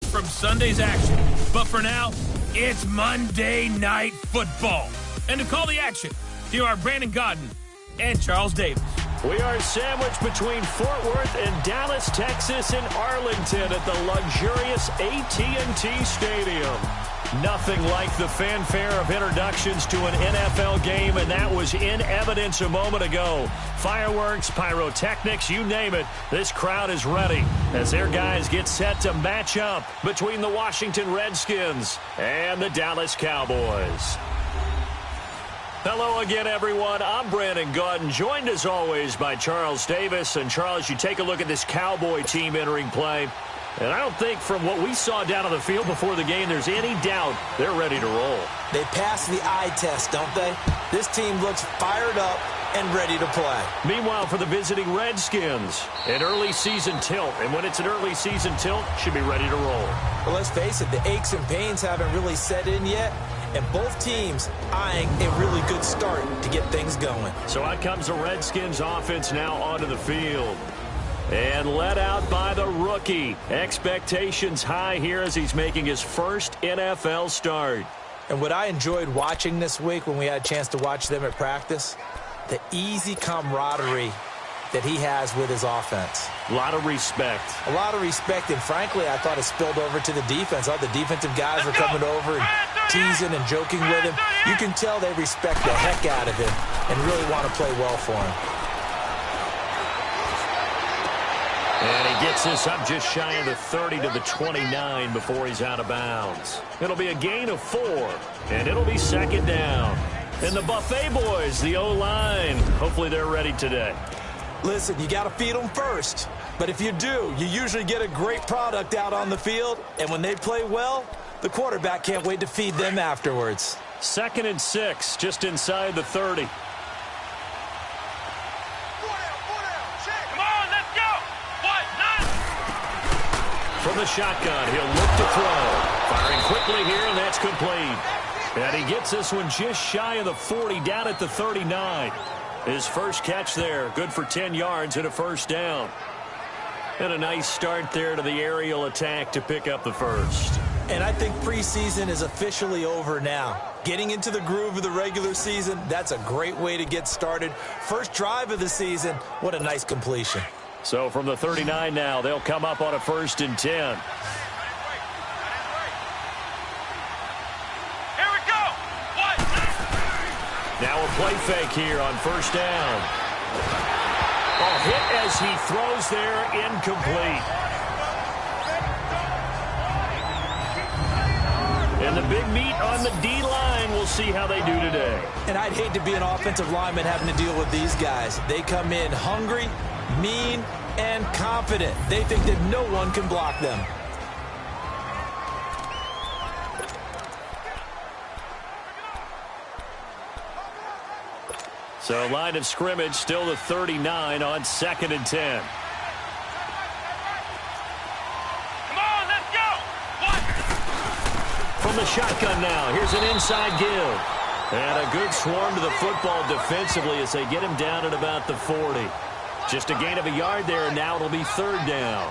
from Sunday's action. But for now, it's Monday Night Football. And to call the action, here are Brandon Gaudin and Charles Davis. We are sandwiched between Fort Worth and Dallas, Texas, and Arlington at the luxurious AT&T Stadium. Nothing like the fanfare of introductions to an NFL game, and that was in evidence a moment ago. Fireworks, pyrotechnics, you name it, this crowd is ready as their guys get set to match up between the Washington Redskins and the Dallas Cowboys. Hello again, everyone. I'm Brandon Gaudin, joined as always by Charles Davis. And Charles, you take a look at this Cowboy team entering play, and I don't think from what we saw down on the field before the game there's any doubt they're ready to roll. They pass the eye test, don't they? This team looks fired up and ready to play. Meanwhile, for the visiting Redskins, an early season tilt. And when it's an early season tilt, should be ready to roll. Well, let's face it, the aches and pains haven't really set in yet. And both teams eyeing a really good start to get things going. So out comes the Redskins offense now onto the field. And led out by the rookie. Expectations high here as he's making his first NFL start. And what I enjoyed watching this week when we had a chance to watch them at practice, the easy camaraderie that he has with his offense. A lot of respect. A lot of respect, and frankly, I thought it spilled over to the defense. All the defensive guys were coming over and teasing and joking with him. You can tell they respect the heck out of him and really want to play well for him. And he gets this up just shy of the 30 to the 29 before he's out of bounds. It'll be a gain of 4, and it'll be second down. And the Buffet boys, the O-line, hopefully they're ready today. Listen, you got to feed them first. But if you do, you usually get a great product out on the field. And when they play well, the quarterback can't wait to feed them afterwards. 2nd and 6, just inside the 30. Come on, let's go. From the shotgun, he'll look to throw. Firing quickly here, and that's complete. And he gets this one just shy of the 40, down at the 39. His first catch there, good for 10 yards and a first down. And a nice start there to the aerial attack to pick up the first. And I think preseason is officially over now. Getting into the groove of the regular season, that's a great way to get started. First drive of the season, what a nice completion. So from the 39 now, they'll come up on a 1st and 10. Now a play fake here on 1st down. Oh, hit as he throws there, incomplete. And the big meat on the D-line, we'll see how they do today. And I'd hate to be an offensive lineman having to deal with these guys. They come in hungry, mean, and confident. They think that no one can block them. So line of scrimmage still the 39 on 2nd and 10. Come on, let's go. From the shotgun now, here's an inside give. And a good swarm to the football defensively as they get him down at about the 40. Just a gain of a yard there, and now it'll be 3rd down.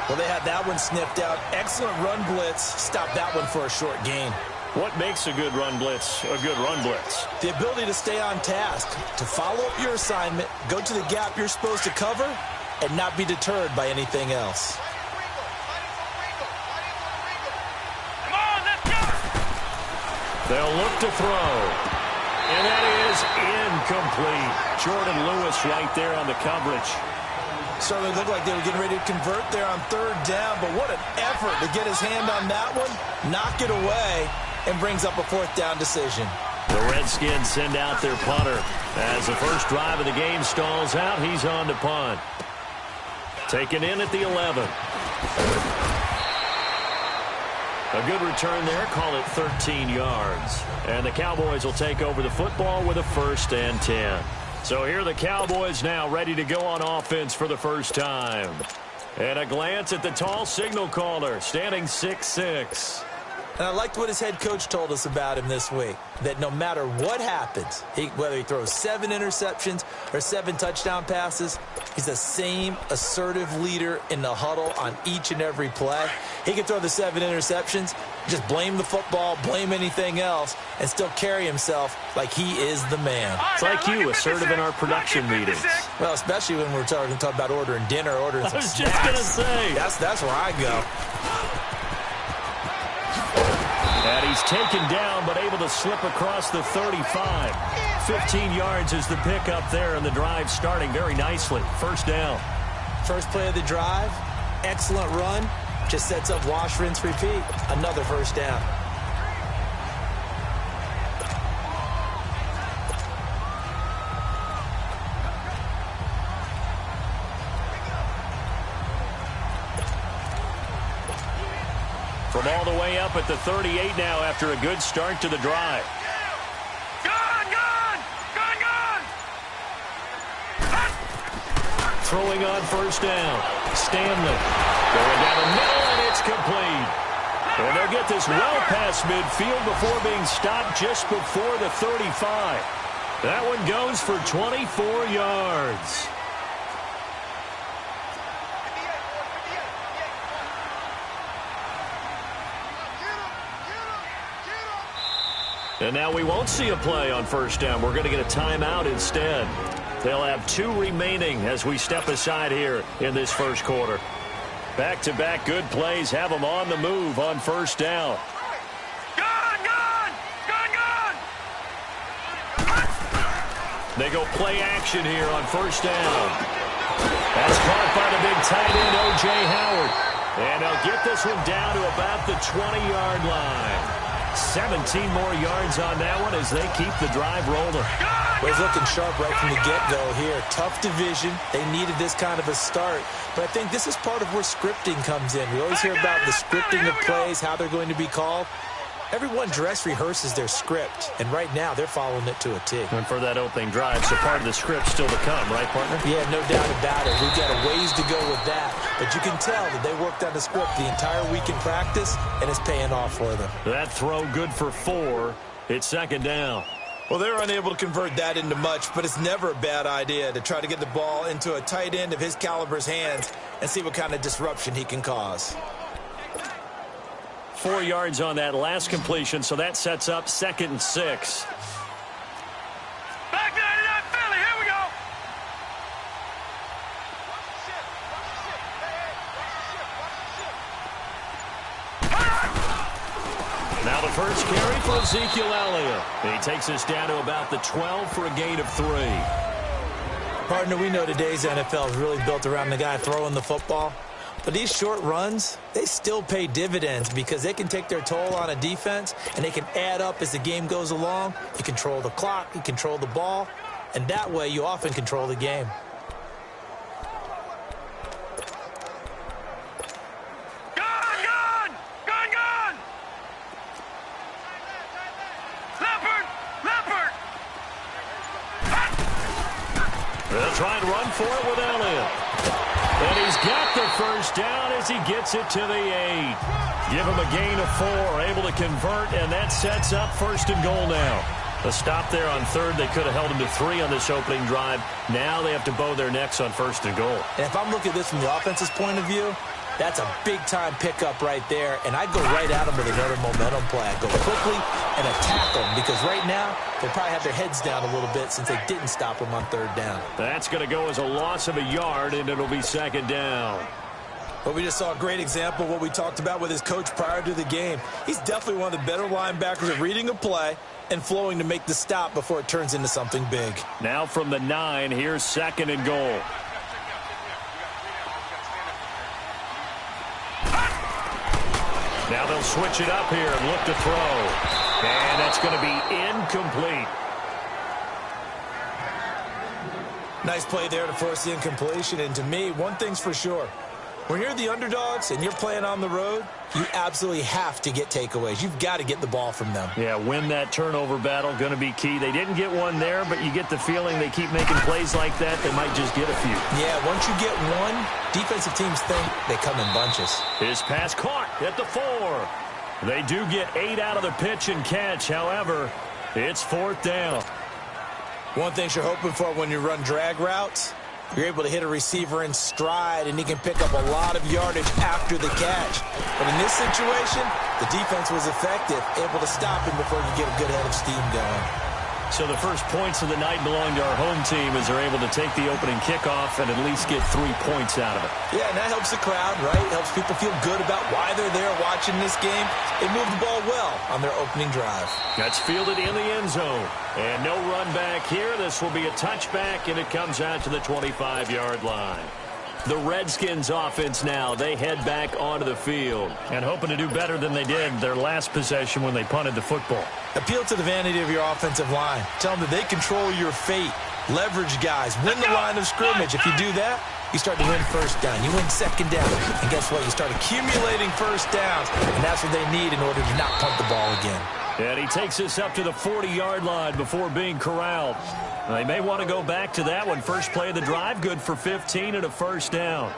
Well, they had that one sniffed out. Excellent run blitz. Stop that one for a short gain. What makes a good run blitz a good run blitz? The ability to stay on task, to follow up your assignment, go to the gap you're supposed to cover, and not be deterred by anything else. Come on, let's go. They'll look to throw. And that is incomplete. Jordan Lewis right there on the coverage. Certainly looked like they were getting ready to convert there on 3rd down, but what an effort to get his hand on that one, knock it away, and brings up a 4th down decision. The Redskins send out their punter. As the first drive of the game stalls out, he's on to punt. Taken in at the 11. A good return there, call it 13 yards. And the Cowboys will take over the football with a 1st and 10. So here are the Cowboys now ready to go on offense for the first time. And a glance at the tall signal caller, standing 6'6". And I liked what his head coach told us about him this week, that no matter what happens, whether he throws 7 interceptions or 7 touchdown passes, he's the same assertive leader in the huddle on each and every play. He can throw the 7 interceptions, just blame the football, blame anything else, and still carry himself like he is the man. It's like you, assertive in our production meetings. Well, especially when we're talking about ordering dinner, ordering some snacks. I was just going to say. That's where I go. And he's taken down, but able to slip across the 35. 15 yards is the pickup there, and the drive starting very nicely. First down. First play of the drive, excellent run. Just sets up wash, rinse, repeat. Another first down. From all the way up at the 38 now after a good start to the drive. Throwing on first down. Stanley going down the middle, and it's complete. And they'll get this well past midfield before being stopped just before the 35. That one goes for 24 yards. And now we won't see a play on first down. We're going to get a timeout instead. They'll have 2 remaining as we step aside here in this first quarter. Back-to-back good plays have them on the move on first down. They go play action here on first down. That's caught by the big tight end, O.J. Howard. And they'll get this one down to about the 20-yard line. 17 more yards on that one as they keep the drive rolling. Well, he's looking sharp right from the get-go here. Tough division. They needed this kind of a start. But I think this is part of where scripting comes in. We always hear about the scripting of plays, how they're going to be called. Everyone dress rehearses their script, and right now they're following it to a T. And for that opening drive, so part of the script still to come, right, partner? Yeah, no doubt about it. We've got a ways to go with that. But you can tell that they worked on the script the entire week in practice, and it's paying off for them. That throw good for 4. It's second down. Well, they're unable to convert that into much, but it's never a bad idea to try to get the ball into a tight end of his caliber's hands and see what kind of disruption he can cause. 4 yards on that last completion, so that sets up 2nd and 6. Back 99 Philly, here we go. Now the first carry for Ezekiel Elliott. He takes us down to about the 12 for a gain of 3. Partner, we know today's NFL is really built around the guy throwing the football. But these short runs, they still pay dividends because they can take their toll on a defense, and they can add up as the game goes along. You control the clock, you control the ball, and that way you often control the game. They'll try and run for it with Elliott. And he's got the first down as he gets it to the 8. Give him a gain of 4, able to convert, and that sets up 1st and goal now. A stop there on 3rd. They could have held him to 3 on this opening drive. Now they have to bow their necks on 1st and goal. And if I'm looking at this from the offense's point of view, that's a big-time pickup right there, and I'd go right at them with another momentum play. I'd go quickly and attack them because right now they probably have their heads down a little bit since they didn't stop them on 3rd down. That's going to go as a loss of a yard, and it'll be 2nd down. But we just saw a great example of what we talked about with his coach prior to the game. He's definitely one of the better linebackers at reading a play and flowing to make the stop before it turns into something big. Now from the 9, here's 2nd and goal. Now they'll switch it up here and look to throw. And that's going to be incomplete. Nice play there to force the incompletion. And to me, one thing's for sure. When you're the underdogs and you're playing on the road, you absolutely have to get takeaways. You've got to get the ball from them. Yeah, win that turnover battle, going to be key. They didn't get one there, but you get the feeling they keep making plays like that, they might just get a few. Yeah, once you get one, defensive teams think they come in bunches. His pass caught at the 4. They do get 8 out of the pitch and catch. However, it's 4th down. One thing you're hoping for when you run drag routes, you're able to hit a receiver in stride, and he can pick up a lot of yardage after the catch. But in this situation, the defense was effective, able to stop him before he could get a good head of steam going. So the first points of the night belong to our home team as they're able to take the opening kickoff and at least get 3 points out of it. Yeah, and that helps the crowd, right? It helps people feel good about why they're there watching this game. They moved the ball well on their opening drive. That's fielded in the end zone. And no run back here. This will be a touchback, and it comes out to the 25-yard line. The Redskins offense now, they head back onto the field and hoping to do better than they did their last possession when they punted the football. Appeal to the vanity of your offensive line. Tell them that they control your fate. Leverage guys. Win the line of scrimmage. If you do that, you start to win first down. You win second down. And guess what? You start accumulating first downs. And that's what they need in order to not punt the ball again. And he takes us up to the 40-yard line before being corralled. They may want to go back to that one. First play of the drive, good for 15 and a first down.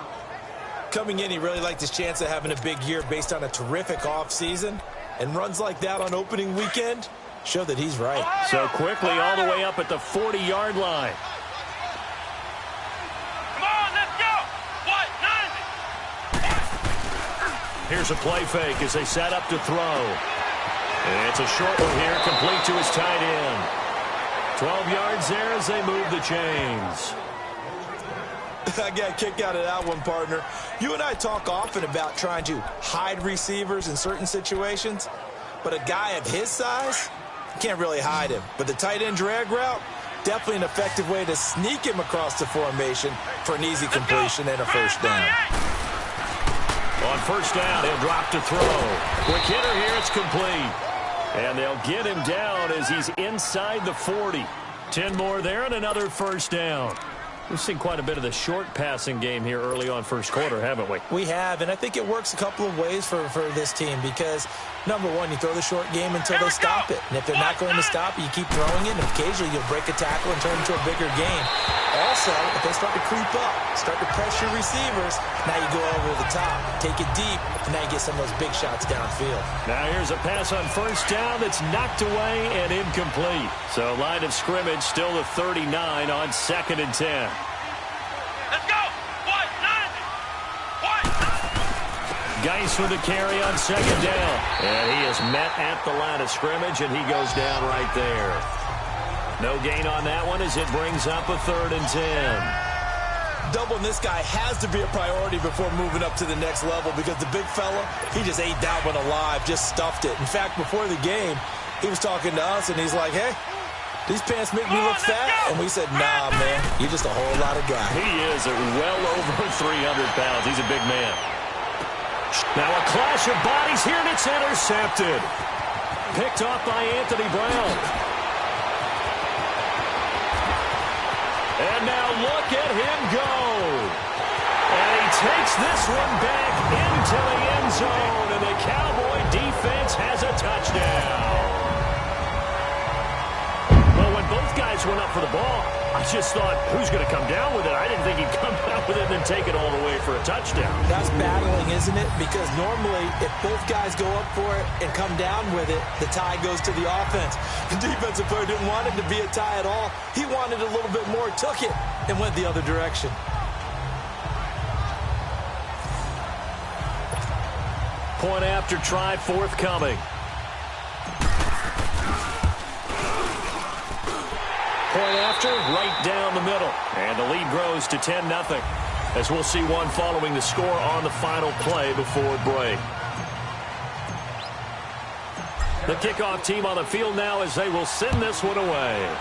Coming in, he really liked his chance of having a big year based on a terrific offseason. And runs like that on opening weekend show that he's right. So quickly all the way up at the 40-yard line. Come on, let's go. What? 90. Here's a play fake as they set up to throw. It's a short one here, complete to his tight end. 12 yards there as they move the chains. I got a kick out of that one, partner. You and I talk often about trying to hide receivers in certain situations, but a guy of his size, you can't really hide him. But the tight end drag route, definitely an effective way to sneak him across the formation for an easy completion and a first down. On first down, he'll drop to throw. Quick hitter here, it's complete. And they'll get him down as he's inside the 40. 10 more there and another first down. We've seen quite a bit of the short passing game here early on first quarter, haven't we? We have, and I think it works a couple of ways for this team because, number one, you throw the short game until they stop it. And if they're not going to stop it, you keep throwing it, and occasionally you'll break a tackle and turn it into a bigger game. Also, if they start to creep up, start to pressure receivers, now you go over the top, take it deep, and now you get some of those big shots downfield. Now here's a pass on first down that's knocked away and incomplete. So line of scrimmage still the 39 on 2nd and 10. Let's go. What? 90. What? Geis with the carry on 2nd down. And he is met at the line of scrimmage, and he goes down right there. No gain on that one as it brings up a 3rd and 10. Doubling this guy has to be a priority before moving up to the next level because the big fella, he just ate that one alive, just stuffed it. In fact, before the game, he was talking to us, and he's like, hey, these pants make me look fat? And we said, nah, man, you're just a whole lot of guy. He is at well over 300 pounds. He's a big man. Now a clash of bodies here, and it's intercepted. Picked off by Anthony Brown. And now look at him go. And he takes this one back into the end zone, and the Cowboy defense has a touchdown. Well, when both guys went up for the ball, I just thought, who's going to come down with it? I didn't think he'd come down with it and then take it all the way for a touchdown. That's battling, isn't it? Because normally, if both guys go up for it and come down with it, the tie goes to the offense. The defensive player didn't want it to be a tie at all. He wanted a little bit more, took it, and went the other direction. Point after try forthcoming. Point after, right down the middle. And the lead grows to 10-0. As we'll see one following the score on the final play before break. The kickoff team on the field now as they will send this one away.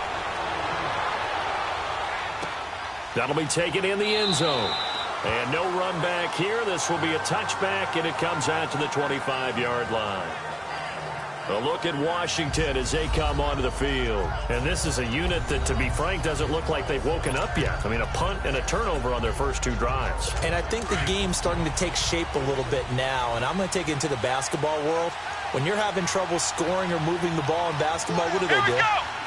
That'll be taken in the end zone. And no run back here. This will be a touchback, and it comes out to the 25-yard line. A look at Washington as they come onto the field. And this is a unit that, to be frank, doesn't look like they've woken up yet. I mean, a punt and a turnover on their first 2 drives. And I think the game's starting to take shape a little bit now. And I'm going to take it into the basketball world. When you're having trouble scoring or moving the ball in basketball, what do?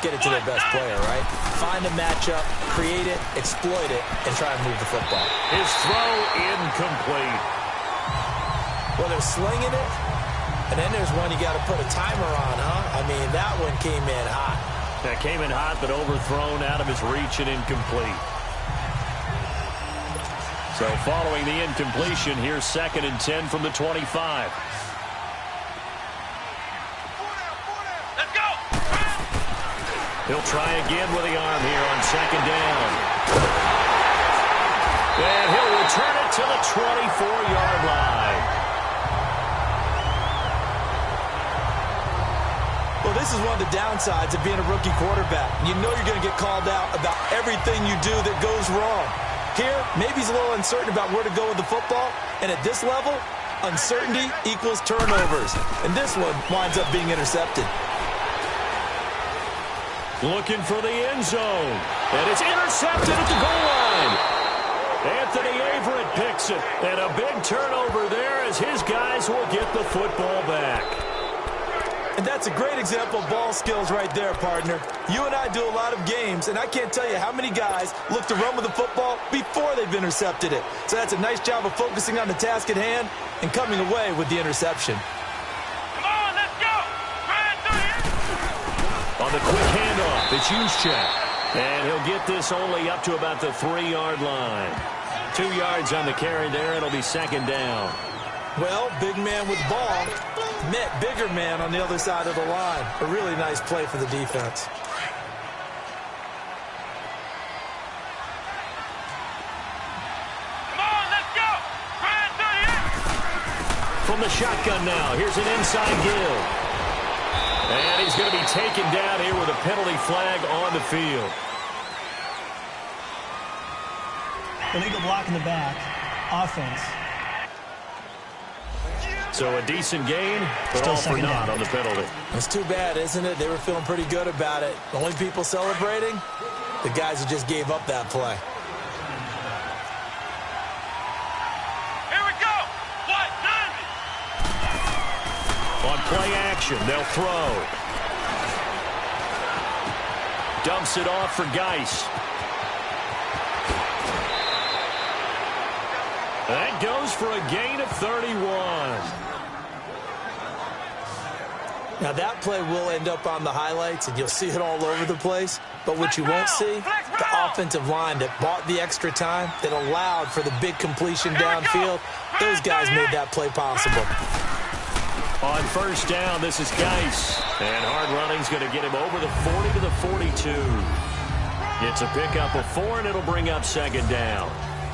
Get it to their best player, right? Find a matchup, create it, exploit it, and try and move the football. His throw incomplete. Well, they're slinging it, and And then there's one you got to put a timer on, huh? I mean, that one came in hot. That came in hot, but overthrown out of his reach and incomplete. So following the incompletion, here's 2nd and 10 from the 25. Let's go! He'll try again with the arm here on 2nd down. And he'll return it to the 24-yard line. Well, this is one of the downsides of being a rookie quarterback. You know you're going to get called out about everything you do that goes wrong. Here, maybe he's a little uncertain about where to go with the football. And at this level, uncertainty equals turnovers. And this one winds up being intercepted. Looking for the end zone. And it's intercepted at the goal line. Anthony Averett picks it. And a big turnover there as his guys will get the football back. And that's a great example of ball skills right there, partner. You and I do a lot of games, and I can't tell you how many guys look to run with the football before they've intercepted it. So that's a nice job of focusing on the task at hand and coming away with the interception. Come on, let's go! On the quick handoff, it's Juszczyk. And he'll get this only up to about the 3-yard line. 2 yards on the carry there. It'll be 2nd down. Well, big man with ball met bigger man on the other side of the line. A really nice play for the defense. Come on, let's go! From the shotgun now, here's an inside give. And he's going to be taken down here with a penalty flag on the field. Illegal block in the back. Offense. So a decent gain, but Still all for naught down on the penalty. It's too bad, isn't it? They were feeling pretty good about it. The only people celebrating? The guys who just gave up that play. Here we go! What? On play action, they'll throw. Dumps it off for Geis. That goes for a gain of 31. Now, that play will end up on the highlights, and you'll see it all over the place. But what you won't see, the offensive line that bought the extra time, that allowed for the big completion downfield, those guys made that play possible. On 1st down, this is Geis. And hard running's going to get him over the 40 to the 42. It's a pickup of 4, and it'll bring up 2nd down.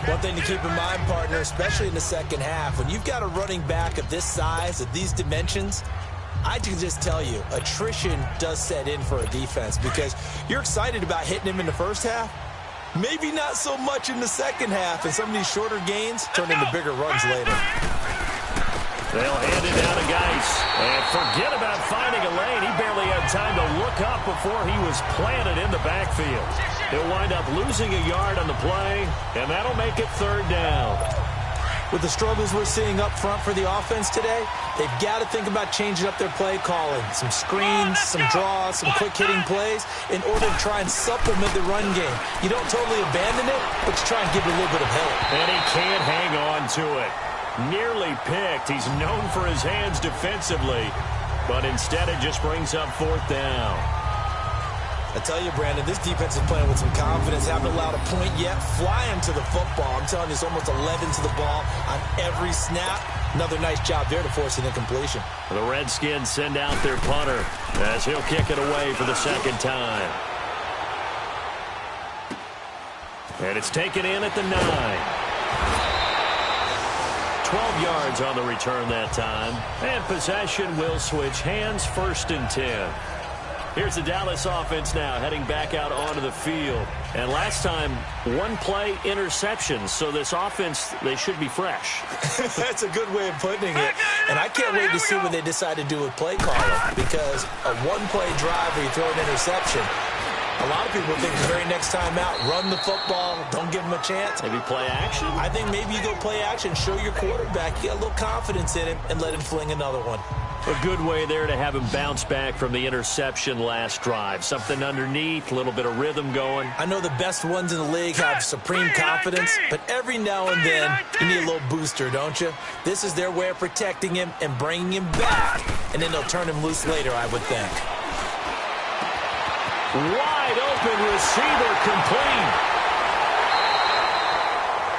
One thing to keep in mind, partner, especially in the second half, when you've got a running back of this size, of these dimensions, I can just tell you, attrition does set in for a defense because you're excited about hitting him in the first half. Maybe not so much in the second half, and some of these shorter gains turn into bigger runs later. They'll hand it down to Geis. And forget about finding a lane. He barely had time to look up before he was planted in the backfield. He'll wind up losing a yard on the play, and that'll make it 3rd down. With the struggles we're seeing up front for the offense today, they've got to think about changing up their play calling. Some screens, some draws, some quick-hitting plays in order to try and supplement the run game. You don't totally abandon it, but you try and give it a little bit of help. And he can't hang on to it. Nearly picked. He's known for his hands defensively, but instead it just brings up 4th down. I tell you, Brandon, this defense is playing with some confidence. Haven't allowed a point yet. Flying to the football. I'm telling you, it's almost 11 to the ball on every snap. Another nice job there to force an incompletion. The Redskins send out their punter as he'll kick it away for the 2nd time. And it's taken in at the 9. 12 yards on the return that time. And possession will switch hands, 1st and 10. Here's the Dallas offense now heading back out onto the field. And last time, 1-play interceptions. So this offense, they should be fresh. That's a good way of putting it. And I can't wait to see what they decide to do with play calling. Because a 1-play drive where you throw an interception, a lot of people think the very next time out, run the football, don't give him a chance. Maybe play action? I think maybe you go play action, show your quarterback, get a little confidence in him, and let him fling another one. A good way there to have him bounce back from the interception last drive. Something underneath, a little bit of rhythm going. I know the best ones in the league have supreme confidence, but every now and then you need a little booster, don't you? This is their way of protecting him and bringing him back and then they'll turn him loose later, I would think. Wide open receiver complete.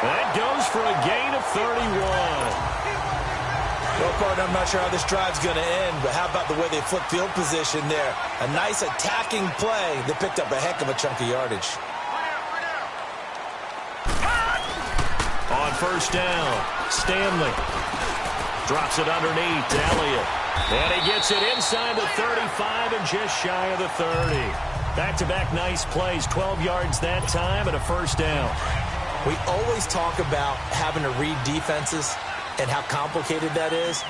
That goes for a gain of 31. Well, partner, I'm not sure how this drive's going to end, but how about the way they flip field position there? A nice attacking play that picked up a heck of a chunk of yardage. On first down, Stanley drops it underneath to Elliott. And he gets it inside the 35 and just shy of the 30. Back-to-back nice plays, 12 yards that time and a first down. We always talk about having to read defenses and how complicated that is.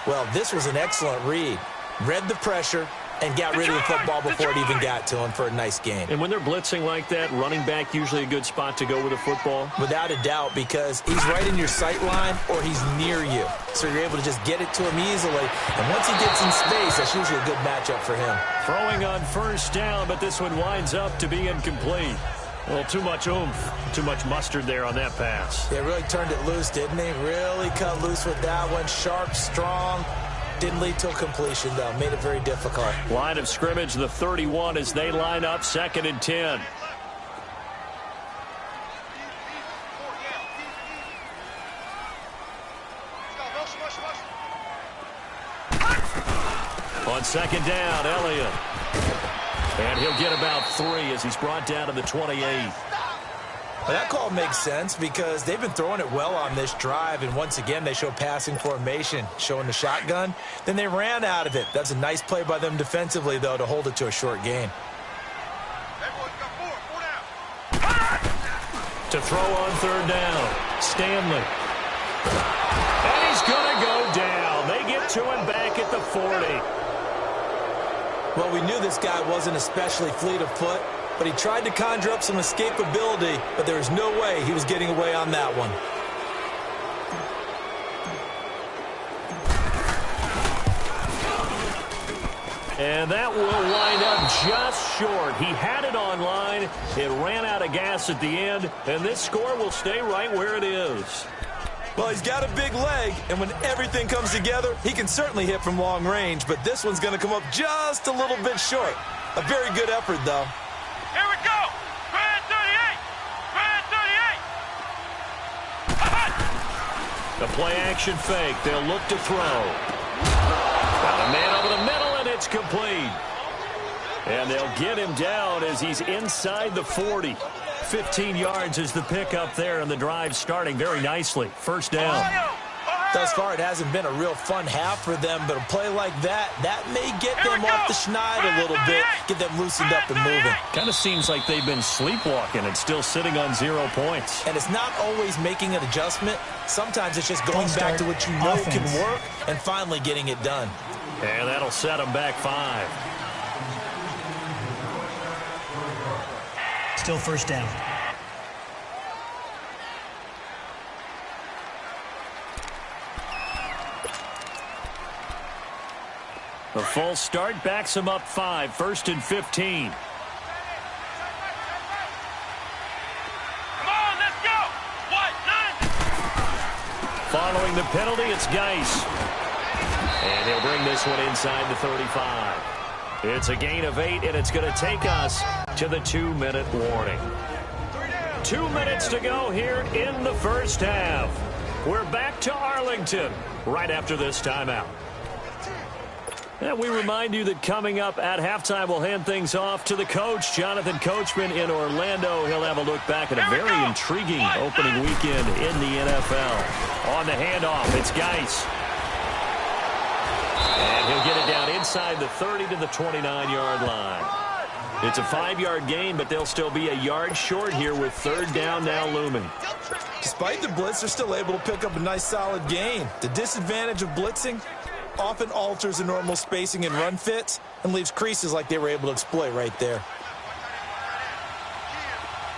Well, this was an excellent read. Read the pressure and got rid of the football before it even got to him for a nice gain. And when they're blitzing like that, running back usually a good spot to go with a football? Without a doubt, because he's right in your sight line or he's near you. So you're able to just get it to him easily. And once he gets in space, that's usually a good matchup for him. Throwing on first down, but this one winds up to be incomplete. Well, too much oomph, too much mustard there on that pass. Yeah, really turned it loose, didn't he? Really cut loose with that one. Sharp, strong. Didn't lead to a completion, though. Made it very difficult. Line of scrimmage, the 31 as they line up, 2nd and 10. On 2nd down, Elliott. And he'll get about 3 as he's brought down to the 28. Well, that call makes sense because they've been throwing it well on this drive, and once again they show passing formation, showing the shotgun. Then they ran out of it. That's a nice play by them defensively, though, to hold it to a short gain. To throw on 3rd down, Stanley. And he's going to go down. They get to him back at the 40. Well, we knew this guy wasn't especially fleet of foot, but he tried to conjure up some escapability, but there was no way he was getting away on that one. And that will wind up just short. He had it on line. It ran out of gas at the end, and this score will stay right where it is. Well, he's got a big leg, and when everything comes together, he can certainly hit from long range, but this one's going to come up just a little bit short. A very good effort, though. Here we go. Red 38. The play-action fake. They'll look to throw. Got a man over the middle, and it's complete. And they'll get him down as he's inside the 40. 15 yards is the pickup there, and the drive starting very nicely. First down. Thus far, it hasn't been a real fun half for them, but a play like that may get them off the schneid a little bit, get them loosened up and moving. Kind of seems like they've been sleepwalking and still sitting on 0 points. And it's not always making an adjustment. Sometimes it's just going back to what you know can work and finally getting it done. And that'll set them back 5. Still first down. A full start backs him up 5. 1st and 15. Come on, let's go. What? 9. Following the penalty, it's Geis. And he'll bring this one inside the 35. It's a gain of 8, and it's going to take us to the 2-minute warning. 2 minutes to go here in the first half. We're back to Arlington right after this timeout. And we remind you that coming up at halftime, we'll hand things off to the coach, Jonathan Coachman in Orlando. He'll have a look back at a very intriguing opening weekend in the NFL. On the handoff, it's Geis. And he'll get it down inside the 30 to the 29-yard line. It's a 5-yard gain, but they'll still be a yard short here with 3rd down now looming. Despite the blitz, they're still able to pick up a nice solid gain. The disadvantage of blitzing often alters the normal spacing and run fits and leaves creases like they were able to exploit right there.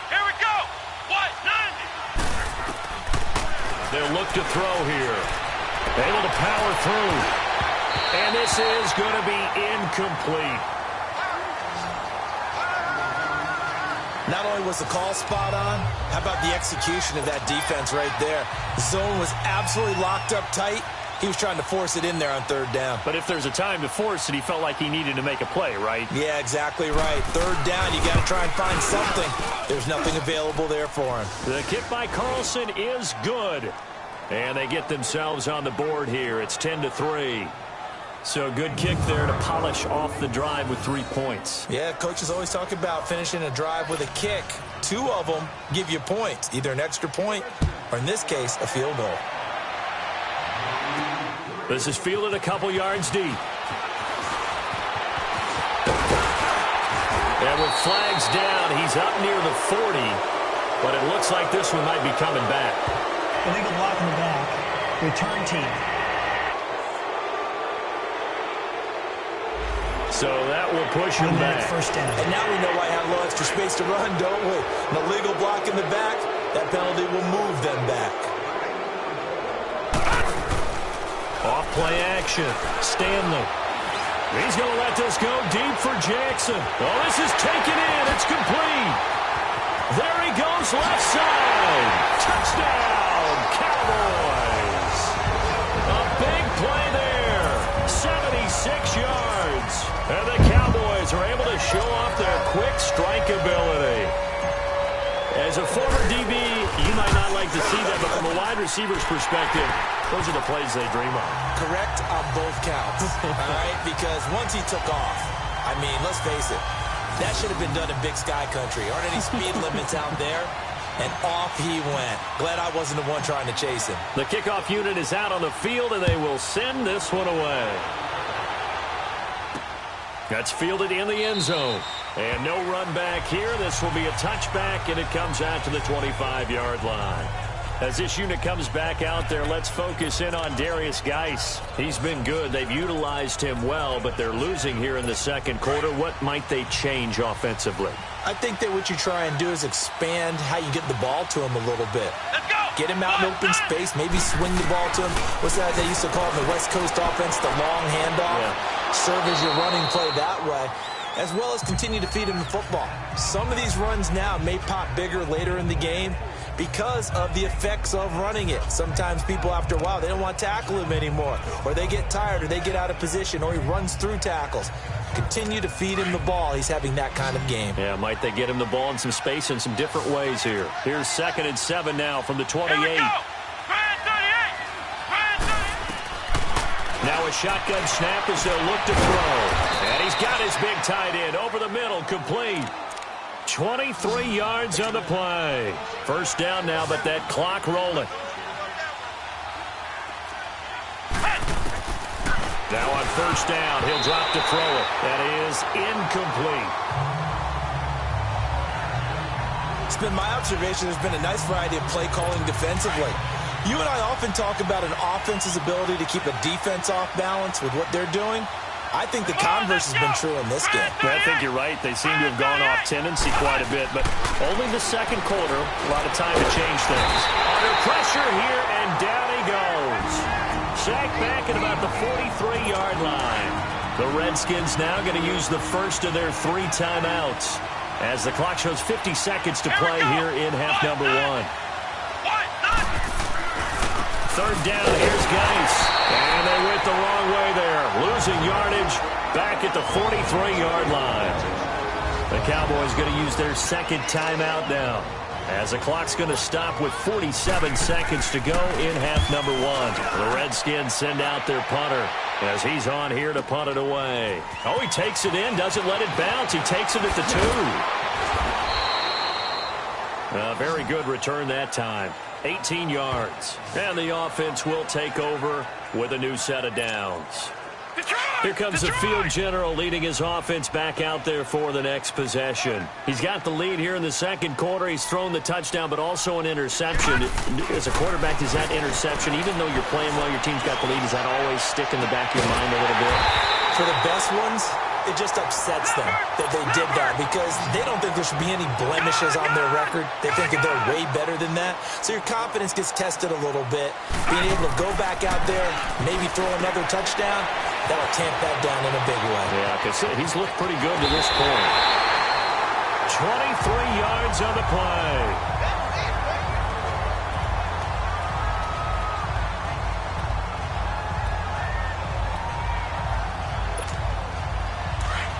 Here we go. What? 90. They'll look to throw here. Able to power through. And this is going to be incomplete. Not only was the call spot on, how about the execution of that defense right there? The zone was absolutely locked up tight, He was trying to force it in there on third down. But if there's a time to force it, he felt like he needed to make a play, right? Yeah, exactly right. Third down, you got to try and find something. There's nothing available there for him. The kick by Carlson is good. And they get themselves on the board here. It's 10-3. So good kick there to polish off the drive with 3 points. Yeah, coaches always talk about finishing a drive with a kick. 2 of them give you points, either an extra point or, in this case, a field goal. This is fielded a couple yards deep. And with flags down, he's up near the 40. But it looks like this one might be coming back. Illegal block in the back. Return team. So that will push him back. First down. And now we know why I have a little extra space to run, don't we? An illegal block in the back, that penalty will move them back. Off play action. Stanley. He's going to let this go deep for Jackson. Oh, this is taken in. It's complete. There he goes left side. Touchdown, Cowboys. A big play there. 76 yards. And the Cowboys are able to show off their quick strike ability. As a former DB, you might not like to see that, but from a wide receiver's perspective, those are the plays they dream of. Correct on both counts, all right? Because once he took off, I mean, let's face it, that should have been done in Big Sky Country. Aren't any speed limits out there? And off he went. Glad I wasn't the one trying to chase him. The kickoff unit is out on the field, and they will send this one away. That's fielded in the end zone. And no run back here. This will be a touchback, and it comes out to the 25-yard line. As this unit comes back out there, let's focus in on Darius Geis. He's been good. They've utilized him well, but they're losing here in the second quarter. What might they change offensively? I think that what you try and do is expand how you get the ball to him a little bit. Get him out in open space, maybe swing the ball to him. What's that they used to call in the West Coast offense, the long handoff? Yeah. Serve as your running play that way, as well as continue to feed him the football. Some of these runs now may pop bigger later in the game because of the effects of running it. Sometimes people, after a while, they don't want to tackle him anymore, or they get tired, or they get out of position, or he runs through tackles. Continue to feed him the ball. He's having that kind of game. Yeah, might they get him the ball in some space in some different ways here. Here's 2nd and 7 now from the 28. Now a shotgun snap as they'll look to throw. And he's got his big tight end over the middle, complete. 23 yards on the play. First down now, but that clock rolling. Now on first down, he'll drop to throw it. That is incomplete. It's been my observation there's been a nice variety of play calling defensively. You and I often talk about an offense's ability to keep a defense off balance with what they're doing. I think the converse has been true in this game. I think you're right. They seem to have gone off tendency quite a bit, but only the second quarter. A lot of time to change things. Under pressure here, and down he goes. Sacked back at about the 43-yard line. The Redskins now going to use the first of their 3 timeouts as the clock shows 50 seconds to play here in half number 1. Third down, here's Geis. And they went the wrong way there. Losing yardage back at the 43-yard line. The Cowboys going to use their second timeout now, as the clock's going to stop with 47 seconds to go in half number 1. The Redskins send out their punter as he's on here to punt it away. Oh, he takes it in, doesn't let it bounce. He takes it at the 2. Very good return that time. 18 yards. And the offense will take over with a new set of downs. Here comes the field general leading his offense back out there for the next possession. He's got the lead here in the second quarter. He's thrown the touchdown, but also an interception. As a quarterback, is that interception, even though you're playing well, your team's got the lead, does that always stick in the back of your mind a little bit? For the best ones, it just upsets them that they did that because they don't think there should be any blemishes on their record. They think that they're way better than that. So your confidence gets tested a little bit. Being able to go back out there, maybe throw another touchdown, that'll tamp that down in a big way. Yeah, because he's looked pretty good to this point. 23 yards on the play.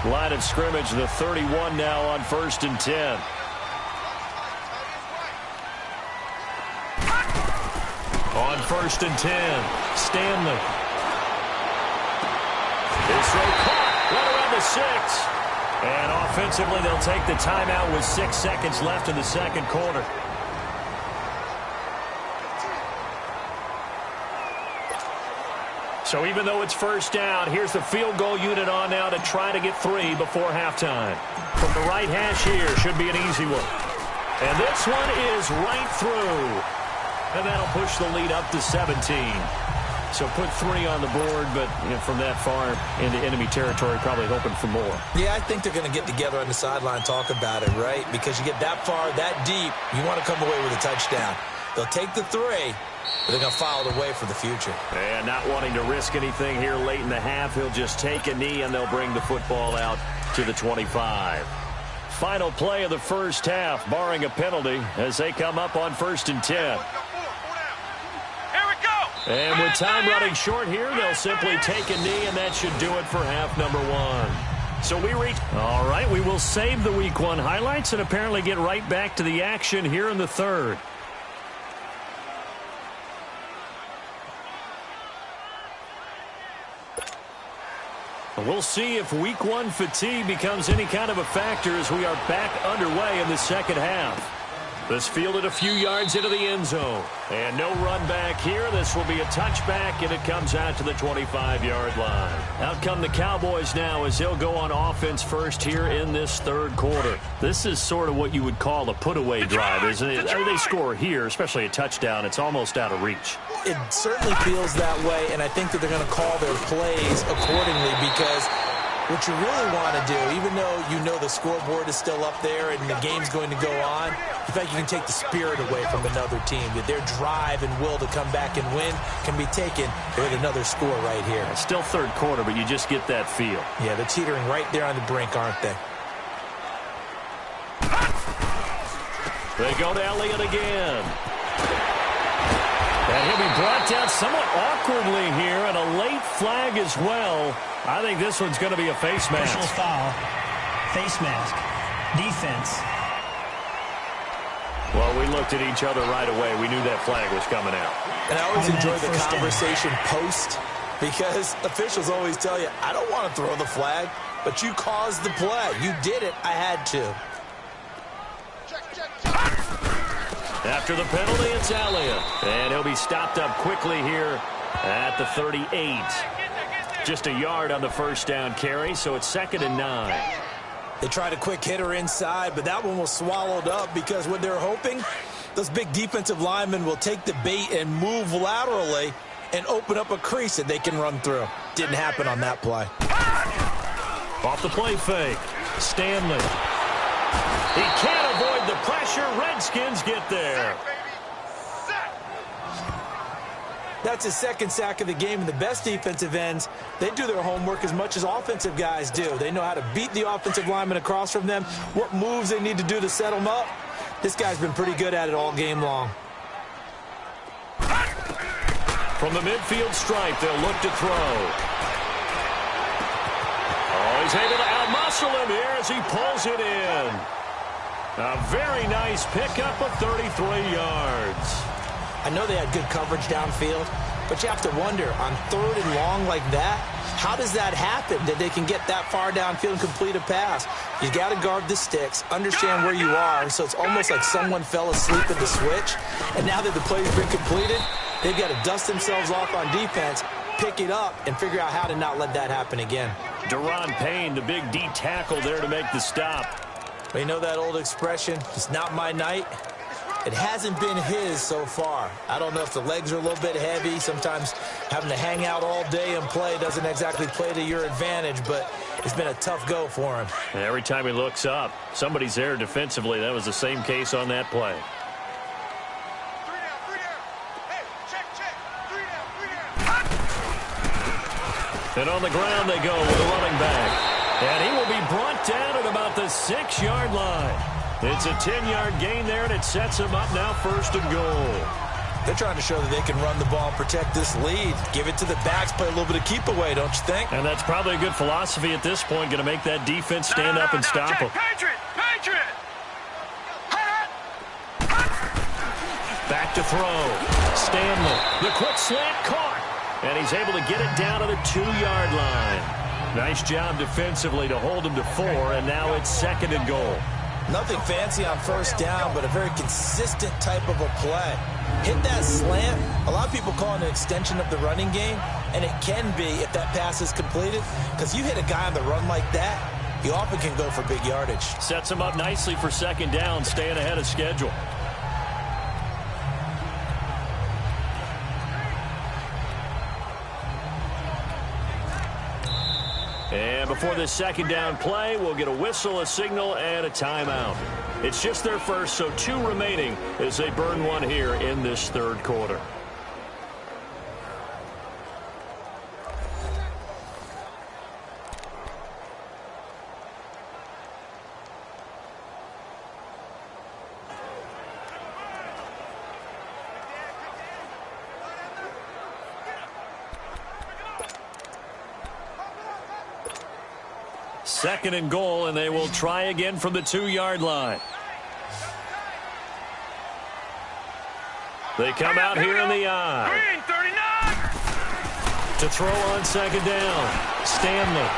Line of scrimmage, the 31 now on 1st and 10. On 1st and 10, Stanley. This throw caught right around the 6. And offensively, they'll take the timeout with 6 seconds left in the second quarter. So even though it's first down, here's the field goal unit on now to try to get 3 before halftime. From the right hash here, should be an easy one. And this one is right through. And that'll push the lead up to 17. So put 3 on the board, but from that far into enemy territory, probably hoping for more. Yeah, I think they're going to get together on the sideline, talk about it, right? Because you get that far, that deep, you want to come away with a touchdown. They'll take the 3, but they're going to file it away for the future. And not wanting to risk anything here late in the half, he'll just take a knee, and they'll bring the football out to the 25. Final play of the first half, barring a penalty, as they come up on 1st and 10. And with time running short here, they'll simply take a knee, and that should do it for half number 1. So we reach. All right, we will save the Week 1 highlights and apparently get right back to the action here in the third. We'll see if Week 1 fatigue becomes any kind of a factor as we are back underway in the second half. This fielded a few yards into the end zone. And no run back here. This will be a touchback, and it comes out to the 25-yard line. Out come the Cowboys now as they'll go on offense first here in this third quarter. This is sort of what you would call a put-away drive, isn't it? They score here, especially a touchdown. It's almost out of reach. It certainly feels that way, and I think that they're going to call their plays accordingly because what you really want to do, even though you know the scoreboard is still up there and the game's going to go on, in fact, you can take the spirit away from another team. That their drive and will to come back and win can be taken with another score right here. It's still third quarter, but you just get that feel. Yeah, they're teetering right there on the brink, aren't they? They go to Elliott again. And he'll be brought down somewhat awkwardly here, and a late flag as well. I think this one's going to be a face mask. Personal foul, face mask, defense. Well, we looked at each other right away. We knew that flag was coming out. And I always enjoy the conversation post because officials always tell you, I don't want to throw the flag, but you caused the play. You did it. I had to. After the penalty, it's Elliott. And he'll be stopped up quickly here at the 38. Just a yard on the first down carry, so it's 2nd and 9. They tried a quick hitter inside, but that one was swallowed up because what they're hoping, those big defensive linemen will take the bait and move laterally and open up a crease that they can run through. Didn't happen on that play. Off the play fake, Stanley. He can't avoid the pressure. Redskins get there. That's his 2nd sack of the game, and the best defensive ends, they do their homework as much as offensive guys do. They know how to beat the offensive lineman across from them, what moves they need to do to set them up. This guy's been pretty good at it all game long. From the midfield stripe, they'll look to throw. Oh, he's able to outmuscle him here as he pulls it in. A very nice pickup of 33 yards. I know they had good coverage downfield, but you have to wonder, on 3rd and long like that, how does that happen, that they can get that far downfield and complete a pass? You got to guard the sticks, understand where you are, so it's almost like someone fell asleep at the switch, and now that the play's been completed, they've got to dust themselves off on defense, pick it up, and figure out how to not let that happen again. Deron Payne, the big D tackle there to make the stop. Well, you know that old expression, it's not my night? It hasn't been his so far. I don't know if the legs are a little bit heavy. Sometimes having to hang out all day and play doesn't exactly play to your advantage, but it's been a tough go for him. And every time he looks up, somebody's there defensively. That was the same case on that play. And on the ground they go with a running back. And he will be brought down at about the 6-yard line. It's a 10-yard gain there, and it sets him up now 1st and goal. They're trying to show that they can run the ball and protect this lead. Give it to the backs, play a little bit of keep away, don't you think? And that's probably a good philosophy at this point, going to make that defense stand up and stop them. Patriot! Back to throw. Stanley, the quick slant caught. And he's able to get it down to the 2-yard line. Nice job defensively to hold him to 4, and now it's 2nd and goal. Nothing fancy on first down, but a very consistent type of a play. Hit that slant. A lot of people call it an extension of the running game, and it can be if that pass is completed, because you hit a guy on the run like that, he often can go for big yardage. Sets him up nicely for 2nd down, staying ahead of schedule. And before this 2nd down play, we'll get a whistle, a signal, and a timeout. It's just their first, so 2 remaining as they burn one here in this 3rd quarter. Second and goal, and they will try again from the 2-yard line. They come out here in the eye. Green, 39! To throw on 2nd down. Stanley.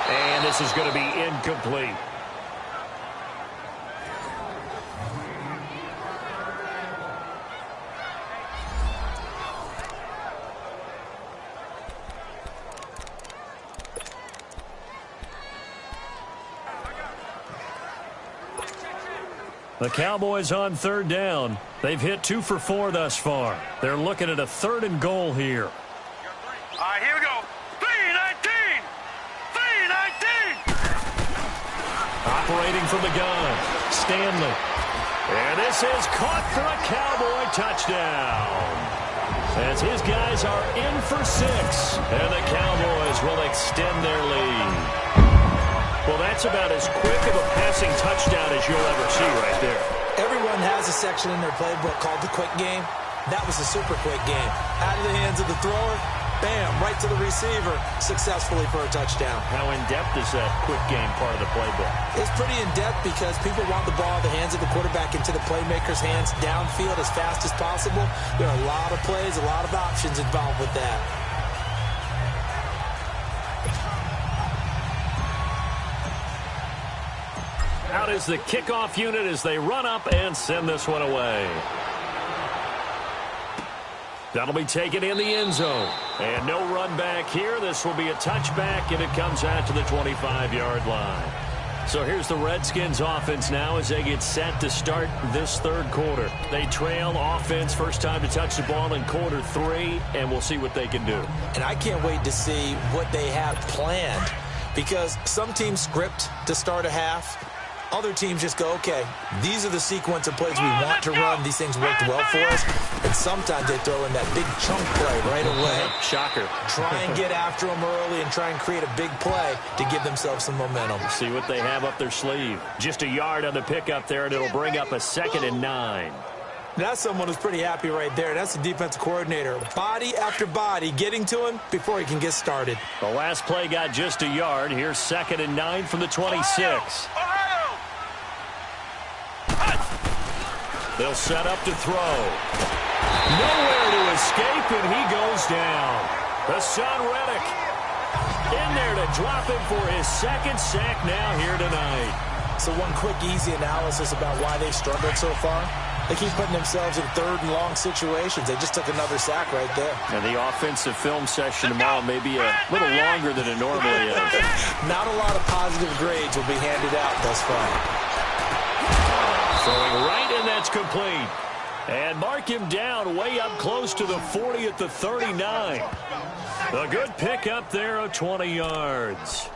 And this is going to be incomplete. The Cowboys on 3rd down. They've hit 2 for 4 thus far. They're looking at a 3rd and goal here. All right, here we go. 3-19! 3-19! Operating from the gun. Stanley. And this is caught for a Cowboy touchdown. As his guys are in for 6. And the Cowboys will extend their lead. Well, that's about as quick of a passing touchdown as you'll ever see right there. Everyone has a section in their playbook called the quick game. That was a super quick game. Out of the hands of the thrower, bam, right to the receiver, successfully for a touchdown. How in-depth is that quick game part of the playbook? It's pretty in-depth because people want the ball in the hands of the quarterback into the playmaker's hands downfield as fast as possible. There are a lot of plays, a lot of options involved with that. Out is the kickoff unit as they run up and send this one away. That'll be taken in the end zone. And no run back here. This will be a touchback, and it comes out to the 25-yard line. So here's the Redskins offense now as they get set to start this 3rd quarter. They trail offense, first time to touch the ball in quarter 3, and we'll see what they can do. And I can't wait to see what they have planned, because some teams script to start a half. Other teams just go, okay, these are the sequence of plays we want to run. These things worked well for us. And sometimes they throw in that big chunk play right away. Shocker. Try and get after them early and try and create a big play to give themselves some momentum. See what they have up their sleeve. Just a yard on the pickup there, and it'll bring up a 2nd and 9. That's someone who's pretty happy right there. That's the defensive coordinator. Body after body getting to him before he can get started. The last play got just a yard. Here's 2nd and 9 from the 26. They'll set up to throw. Nowhere to escape, and he goes down. Hassan Reddick in there to drop him for his 2nd sack now here tonight. So one quick, easy analysis about why they struggled so far. They keep putting themselves in 3rd and long situations. They just took another sack right there. And the offensive film session tomorrow may be a little longer than it normally is. Not a lot of positive grades will be handed out thus far. Throwing right, and that's complete. And mark him down way up close to the 40 at the 39. A good pickup there of 20 yards.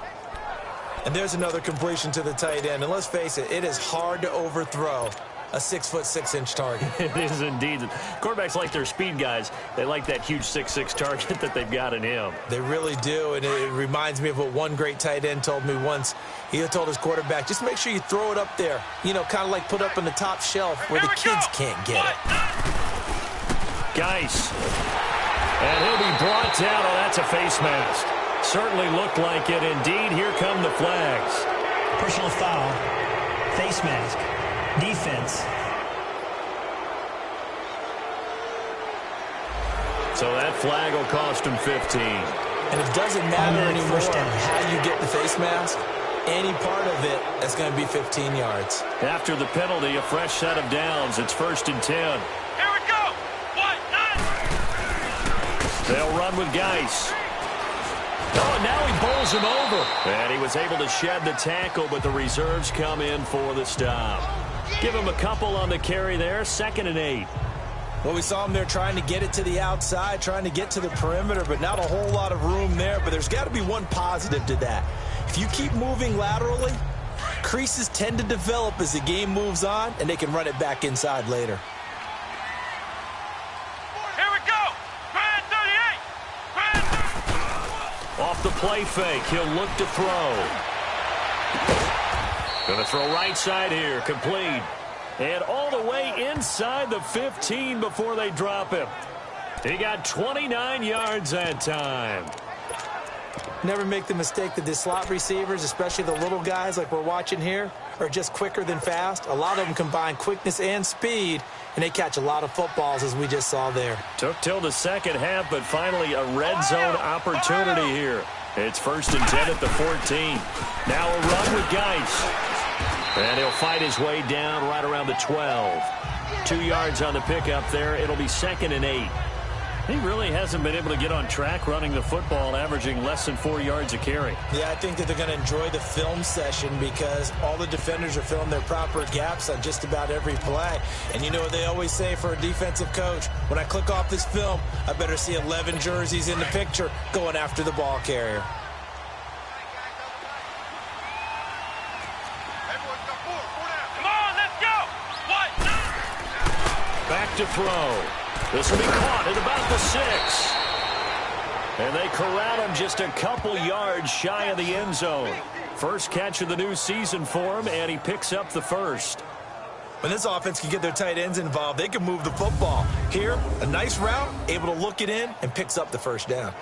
And there's another completion to the tight end. And let's face it, it is hard to overthrow a 6'6" target. It is indeed. Quarterbacks like their speed guys. They like that huge 6'6" target that they've got in him. They really do, and it reminds me of what one great tight end told me once. He told his quarterback, just make sure you throw it up there. You know, kind of like put up on the top shelf where the kids can't get it. Geis. And he'll be brought down. Oh, that's a face mask. Certainly looked like it. Indeed, here come the flags. Personal foul. Face mask. Defense. So that flag will cost him 15. And it doesn't matter anymore how you get the face mask. Any part of it, that's going to be 15 yards. After the penalty, a fresh set of downs. It's 1st and 10. Here we go. 1, 9. They'll run with Geis. Oh, now he bowls him over. And he was able to shed the tackle, but the reserves come in for the stop. Give him a couple on the carry there. 2nd and 8. Well, we saw him there trying to get it to the outside, trying to get to the perimeter, but not a whole lot of room there. But there's got to be one positive to that. If you keep moving laterally, creases tend to develop as the game moves on, and they can run it back inside later. Here we go. Grand 38. Off the play fake, he'll look to throw. Going to throw right side here, complete. And all the way inside the 15 before they drop him. He got 29 yards that time. Never make the mistake that the slot receivers, especially the little guys like we're watching here, are just quicker than fast. A lot of them combine quickness and speed, and they catch a lot of footballs, as we just saw there. Took till the second half, but finally a red zone opportunity here. It's 1st and 10 at the 14. Now a run with Geis. And he'll fight his way down right around the 12. 2 yards on the pickup there. It'll be 2nd and 8. He really hasn't been able to get on track running the football, averaging less than 4 yards a carry. Yeah, I think that they're going to enjoy the film session because all the defenders are filling their proper gaps on just about every play. And you know what they always say for a defensive coach? When I click off this film, I better see 11 jerseys in the picture going after the ball carrier. Back to throw. This will be caught at about the 6. And they corral him just a couple yards shy of the end zone. First catch of the new season for him, and he picks up the first. When this offense can get their tight ends involved, they can move the football. Here, a nice route, able to look it in, and picks up the first down.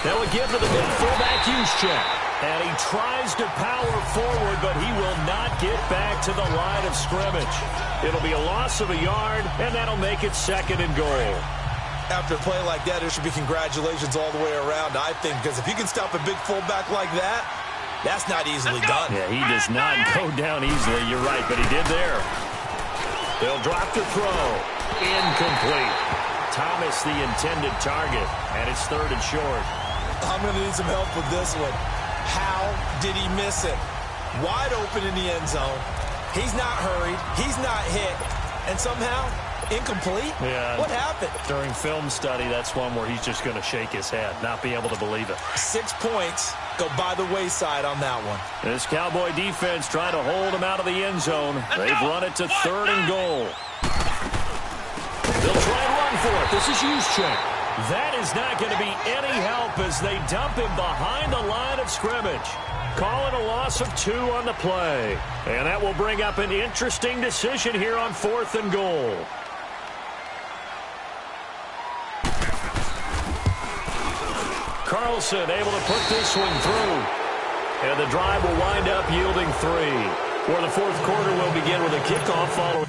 They'll give to the mid fullback Juszczyk. And he tries to power forward, but he will not get back to the line of scrimmage. It'll be a loss of a yard, and that'll make it 2nd and goal. After a play like that, there should be congratulations all the way around, I think, because if you can stop a big fullback like that, that's not easily done. Yeah, he does not go down easily. You're right, but he did there. They'll drop to throw. Incomplete. Thomas the intended target, and it's 3rd and short. I'm going to need some help with this one. How did he miss it? Wide open in the end zone. He's not hurried. He's not hit. And somehow, incomplete? Yeah. What happened? During film study, that's one where he's just going to shake his head, not be able to believe it. 6 points go by the wayside on that one. This Cowboy defense trying to hold him out of the end zone. They've run it to 3rd and goal. They'll try and run for it. This is Juszczyk. That is not going to be any help as they dump him behind the line of scrimmage. Calling a loss of 2 on the play. And that will bring up an interesting decision here on 4th and goal. Carlson able to put this one through. And the drive will wind up yielding 3. For the 4th quarter will begin with a kickoff following.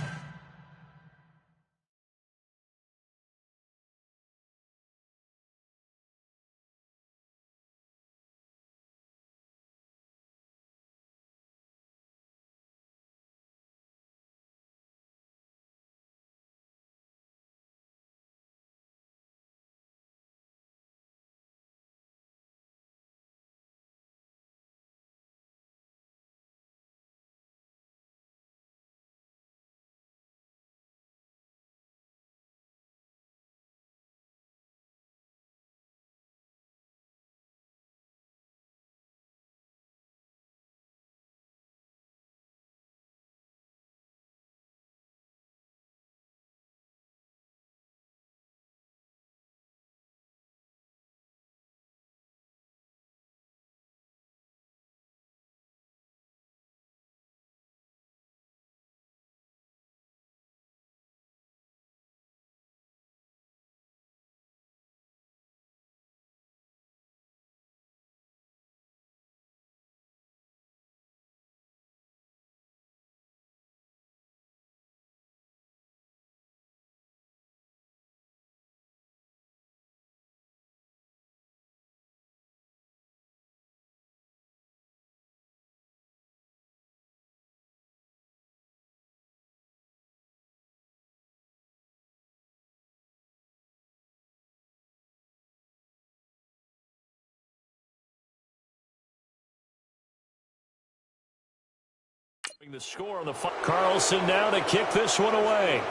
The score on the Carlson now to kick this one away.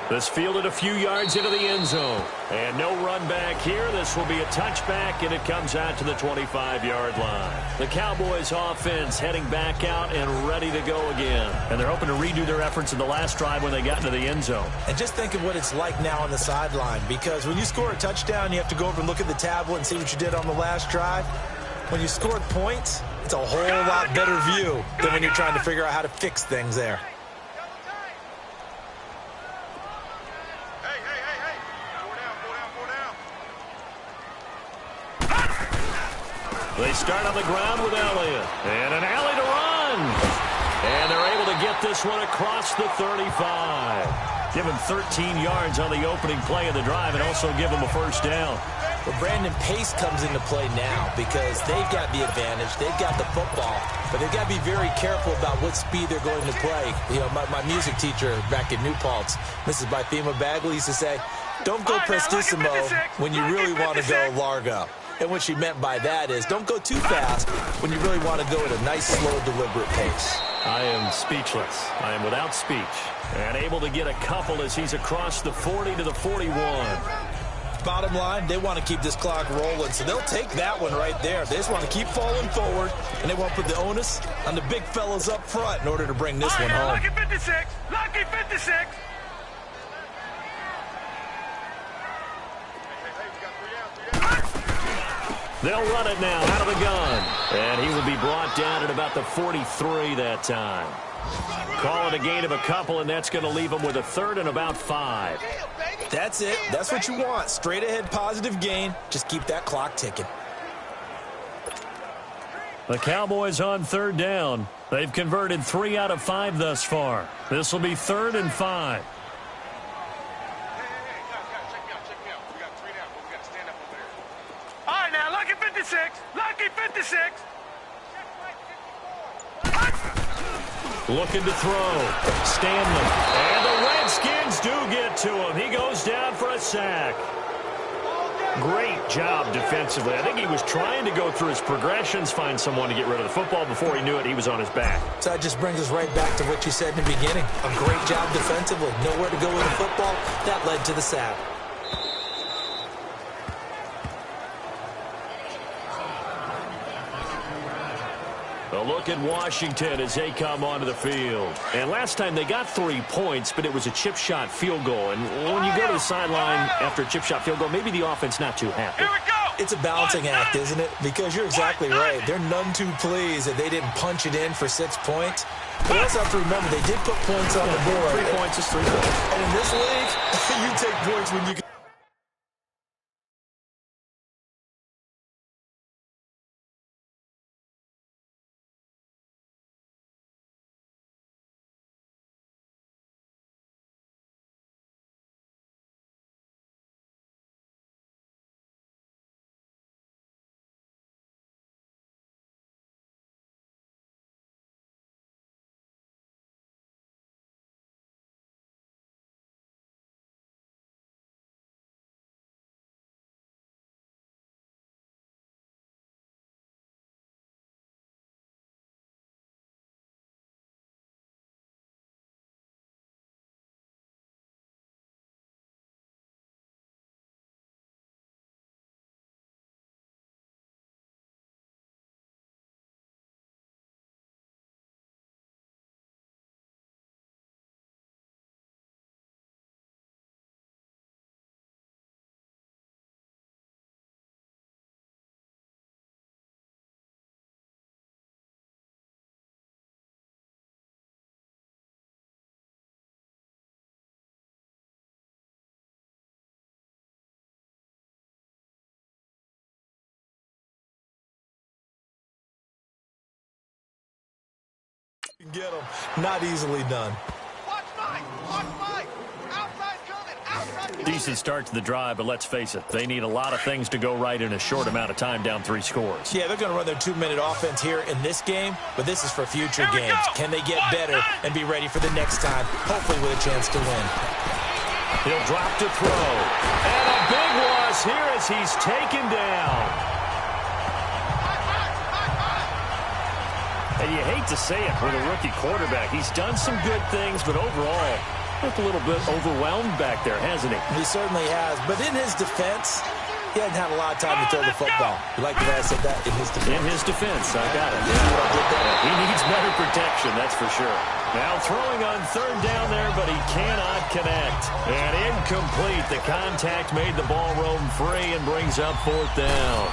This fielded a few yards into the end zone. And no run back here. This will be a touchback, and it comes out to the 25-yard line. The Cowboys offense heading back out and ready to go again. And they're hoping to redo their efforts in the last drive when they got into the end zone. And just think of what it's like now on the sideline, because when you score a touchdown, you have to go over and look at the tablet and see what you did on the last drive. When you scored points, it's a whole lot better view than when you're trying to figure out how to fix things there. They start on the ground with Elliott. And an alley to run. And they're able to get this one across the 35. Give him 13 yards on the opening play of the drive and also give him a first down. Well, Brandon, pace comes into play now because they've got the advantage. They've got the football, but they've got to be very careful about what speed they're going to play. You know, my music teacher back in New Paltz, Mrs. Bythema Bagley, used to say, don't go prestissimo when you really want to go largo. And what she meant by that is don't go too fast when you really want to go at a nice, slow, deliberate pace. I am speechless. I am without speech. And able to get a couple as he's across the 40 to the 41. Bottom line, they want to keep this clock rolling, so they'll take that one right there. They just want to keep falling forward, and they want to put the onus on the big fellas up front in order to bring this one home. Lucky 56! Lucky 56! They'll run it now out of the gun. And he will be brought down at about the 43 that time. Call it a gain of a couple, and that's going to leave him with a 3rd and about 5. That's it. That's what you want. Straight ahead positive gain. Just keep that clock ticking. The Cowboys on 3rd down. They've converted 3 out of 5 thus far. This will be 3rd and 5. All right, now, lucky 56! Lucky 56! Looking to throw. Stanley. And the Redskins do get to him. He goes down for a sack. Great job defensively. I think he was trying to go through his progressions, find someone to get rid of the football. Before he knew it, he was on his back. So that just brings us right back to what you said in the beginning. A great job defensively. Nowhere to go with the football. That led to the sack. A look at Washington as they come onto the field. And last time they got 3 points, but it was a chip shot field goal. And when you go to the sideline after a chip shot field goal, maybe the offense not too happy. It's a balancing act, isn't it? Because you're exactly right. They're none too pleased that they didn't punch it in for 6 points. But you also have to remember, they did put points on the board. 3 points is 3 points. And in this league, you take points when you can. Get them. Not easily done. Watch Mike. Watch Mike. Outside coming. Outside coming. Decent start to the drive, but let's face it, they need a lot of things to go right in a short amount of time, down 3 scores. Yeah, they're going to run their 2-minute offense here in this game, but this is for future games. Can they get better and be ready for the next time, hopefully with a chance to win? He'll drop to throw. And a big loss here as he's taken down. And you hate to say it with a rookie quarterback. He's done some good things, but overall, looked a little bit overwhelmed back there, hasn't he? He certainly has. But in his defense, he hasn't had a lot of time to throw the football. You like the way I said that? In his defense. In his defense, I got it. Yeah. He needs better protection, that's for sure. Now throwing on 3rd down there, but he cannot connect. And incomplete. The contact made the ball roam free and brings up 4th down.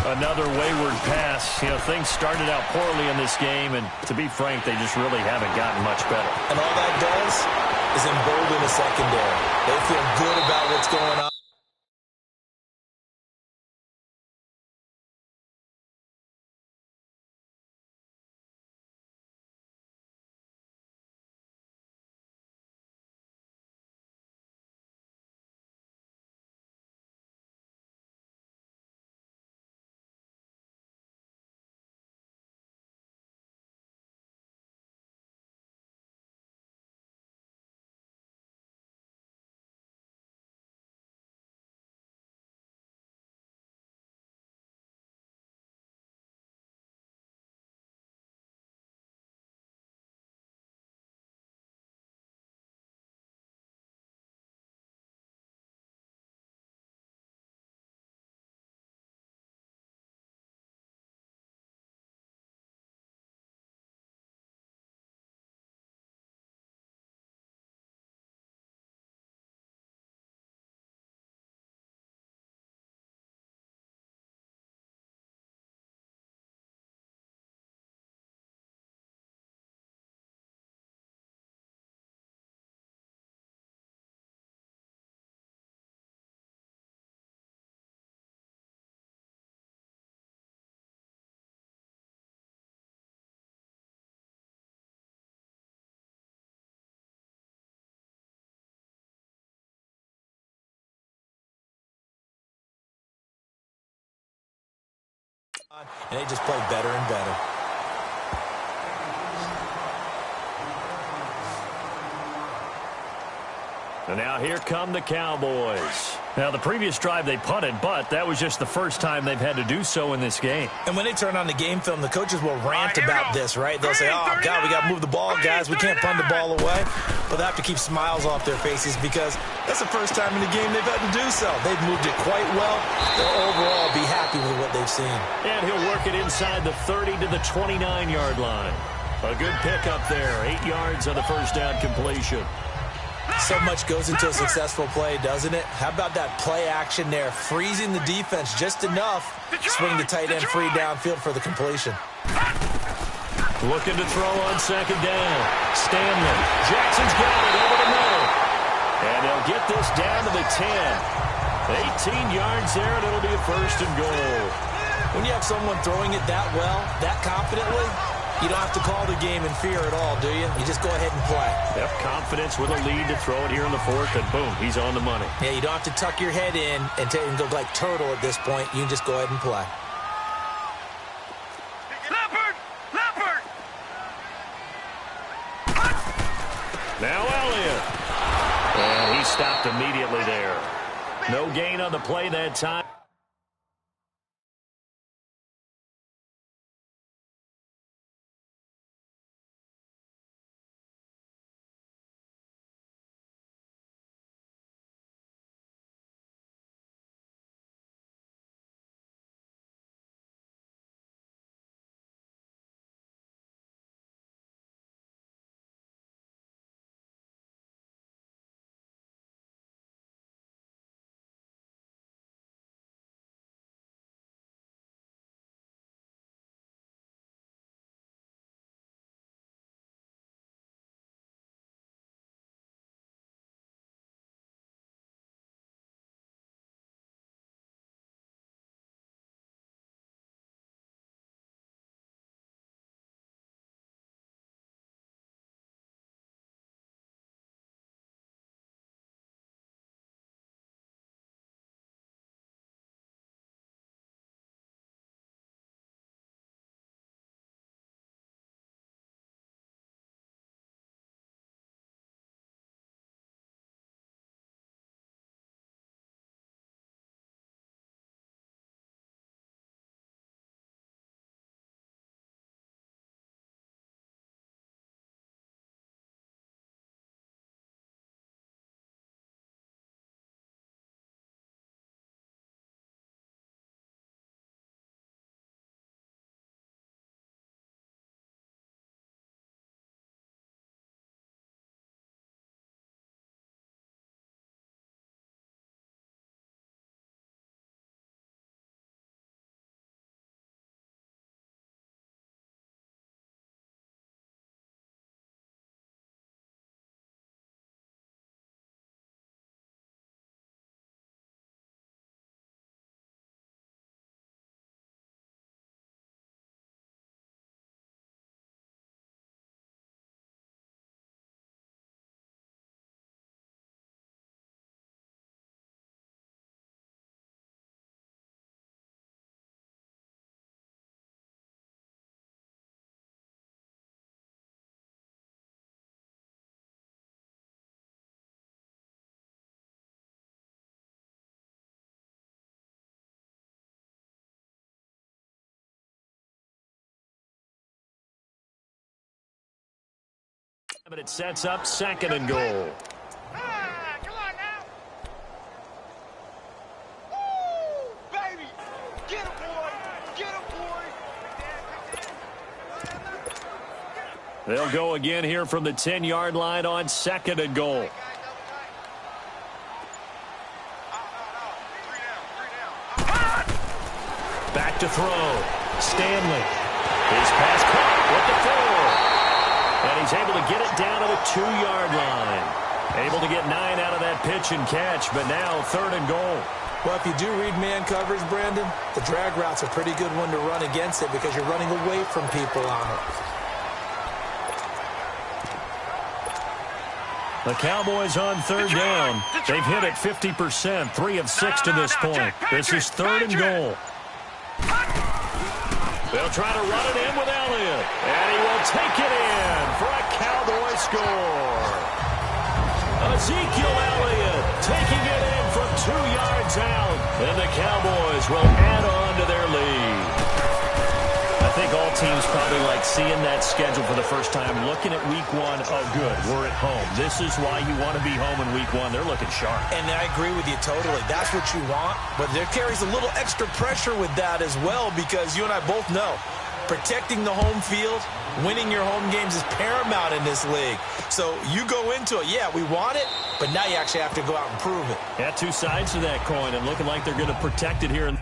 Another wayward pass. You know, things started out poorly in this game, and to be frank, they just really haven't gotten much better. And all that does is embolden the secondary. They feel good about what's going on. And they just play better and better. And now here come the Cowboys. Now, the previous drive they punted, but that was just the first time they've had to do so in this game. And when they turn on the game film, the coaches will rant about this, right? They'll say, oh, God, we got to move the ball, guys. We can't punt the ball away. But they have to keep smiles off their faces because that's the first time in the game they've had to do so. They've moved it quite well. They'll overall be happy with what they've seen. And he'll work it inside the 30 to the 29-yard line. A good pickup there. 8 yards on the first down completion. So much goes into a successful play, doesn't it? How about that play action there? Freezing the defense just enough. Swing the tight end free downfield for the completion. Looking to throw on second down. Stanley. Jackson's got it over the middle. And they'll get this down to the 10. 18 yards there, and it'll be a first and goal. When you have someone throwing it that well, that confidently, you don't have to call the game in fear at all, do you? You just go ahead and play. Yep, confidence with a lead to throw it here in the fourth, and boom, he's on the money. Yeah, you don't have to tuck your head in and go like turtle at this point. You can just go ahead and play. Leopard! Now Elliott. And he stopped immediately there. No gain on the play that time. But it sets up second and goal. Come on now. Woo, baby. Get him, boy. Get him, boy. They'll go again here from the 10-yard line on second and goal. Back to throw. Stanley. His pass caught with the 4. And he's able to get it down to the 2-yard line. Able to get 9 out of that pitch and catch, but now third and goal. Well, if you do read man coverage, Brandon, the drag route's a pretty good one to run against it because you're running away from people on it. The Cowboys on third down. They've hit it 50%, 3 of 6 to this point. This is third and goal. They'll try to run it in with Elliott. And he will take it in for a Cowboy score. Ezekiel Elliott 2 yards out, and the Cowboys will add on to their lead. I think all teams probably like seeing that schedule for the first time, looking at week 1. Oh, good, we're at home. This is why you want to be home in week 1. They're looking sharp. And I agree with you totally. That's what you want, but there carries a little extra pressure with that as well, because you and I both know protecting the home field, winning your home games is paramount in this league. So you go into it, yeah, we want it, but now you actually have to go out and prove it. Yeah, 2 sides to that coin, and looking like they're going to protect it here.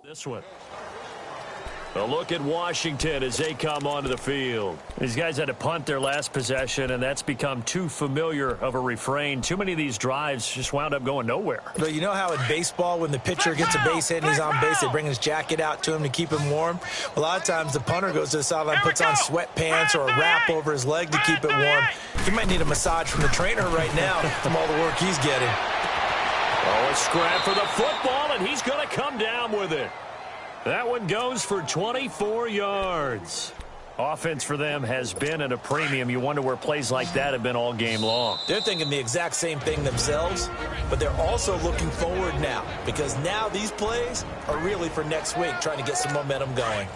This one. A look at Washington as they come onto the field. These guys had to punt their last possession, and that's become too familiar of a refrain. Too many of these drives just wound up going nowhere. But you know how in baseball, when the pitcher gets a base hit and he's on base, they bring his jacket out to him to keep him warm? A lot of times the punter goes to the sideline, puts on sweatpants or a wrap over his leg to keep it warm. He might need a massage from the trainer right now from all the work he's getting. Oh, a scrap for the football, and he's going to come down with it. That one goes for 24 yards. Offense for them has been at a premium. You wonder where plays like that have been all game long. They're thinking the exact same thing themselves, but they're also looking forward now, because now these plays are really for next week, trying to get some momentum going.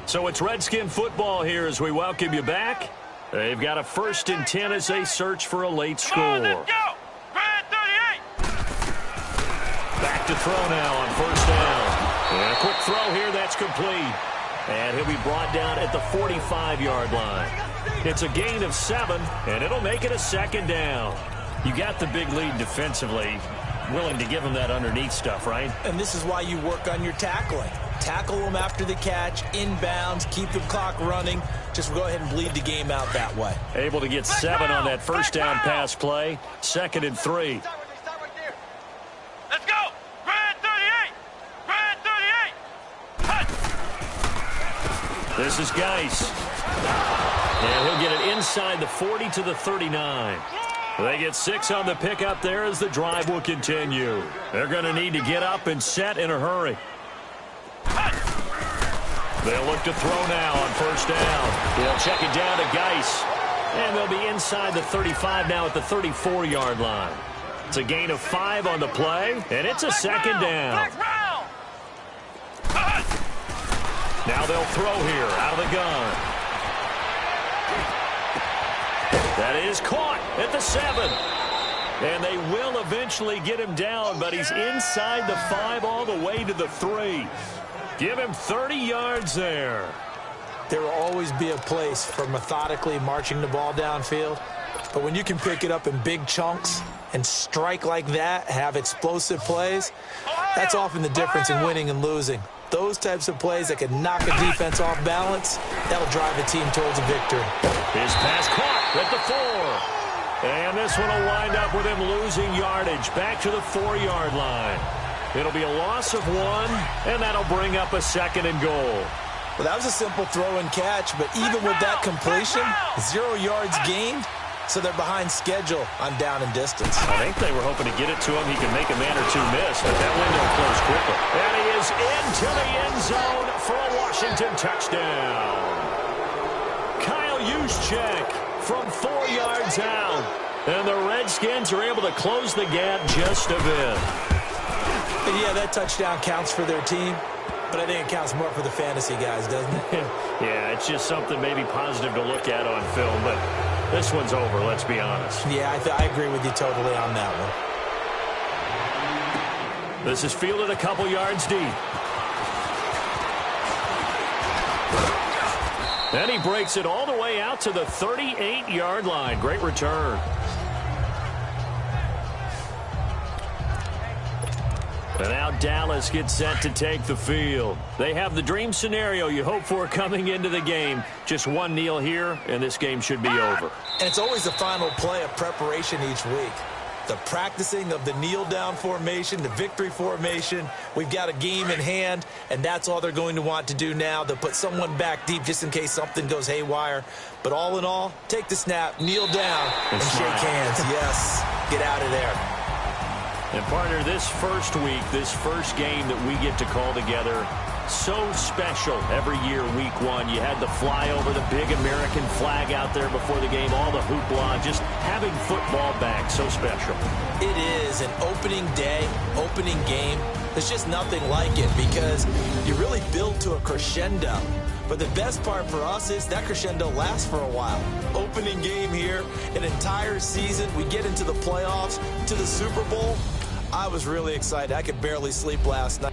So it's Redskin football here as we welcome you back. They've got a 1st and 10 as they search for a late score. Let's go! Red 38! Back to throw now on 1st down. And a quick throw here, that's complete. And he'll be brought down at the 45-yard line. It's a gain of 7, and it'll make it a 2nd down. You got the big lead defensively, willing to give them that underneath stuff, right? And this is why you work on your tackling. Tackle them after the catch, inbounds, keep the clock running. Just go ahead and bleed the game out that way. Able to get 7 on that 1st down pass play. 2nd and 3. Stop right there. Let's go! Red 38! Red 38! Hut! This is Geis. And he'll get it inside the 40 to the 39. They get 6 on the pickup there as the drive will continue. They're going to need to get up and set in a hurry. They'll look to throw now on 1st down. They'll check it down to Geis. And they'll be inside the 35 now at the 34-yard line. It's a gain of 5 on the play, and it's a 2nd down. Now they'll throw here out of the gun. That is caught at the 7. And they will eventually get him down, but he's inside the 5 all the way to the 3. Give him 30 yards there. There will always be a place for methodically marching the ball downfield. But when you can pick it up in big chunks and strike like that, have explosive plays, that's often the difference in winning and losing. Those types of plays that can knock a defense off balance, that'll drive a team towards a victory. His pass caught at the 4. And this one will wind up with him losing yardage back to the 4-yard line. It'll be a loss of 1, and that'll bring up a 2nd and goal. Well, that was a simple throw and catch, but even with that completion, 0 yards gained, so they're behind schedule on down and distance. I think they were hoping to get it to him. He can make a man or two miss, but that window closed quickly. And he is into the end zone for a Washington touchdown. Kyle Juszczyk from 4 yards out. And the Redskins are able to close the gap just a bit. And yeah, that touchdown counts for their team. But I think it counts more for the fantasy guys, doesn't it? Yeah, it's just something maybe positive to look at on film, but this one's over, let's be honest. Yeah, I agree with you totally on that one. This is fielded a couple yards deep. And he breaks it all the way out to the 38-yard line. Great return. And now Dallas gets set to take the field. They have the dream scenario you hope for coming into the game. Just one kneel here, and this game should be over. And it's always the final play of preparation each week. The practicing of the kneel-down formation, the victory formation. We've got a game in hand, and that's all they're going to want to do now. They'll put someone back deep just in case something goes haywire. But all in all, take the snap, kneel down, and shake hands. Yes, get out of there. And partner, this first week, this first game that we get to call together, so special every year, week one. You had the flyover, the big American flag out there before the game, all the hoopla, just having football back, so special. It is an opening day, opening game. There's just nothing like it because you really build to a crescendo. But the best part for us is that crescendo lasts for a while. Opening game here, an entire season. We get into the playoffs, to the Super Bowl. I was really excited. I could barely sleep last night.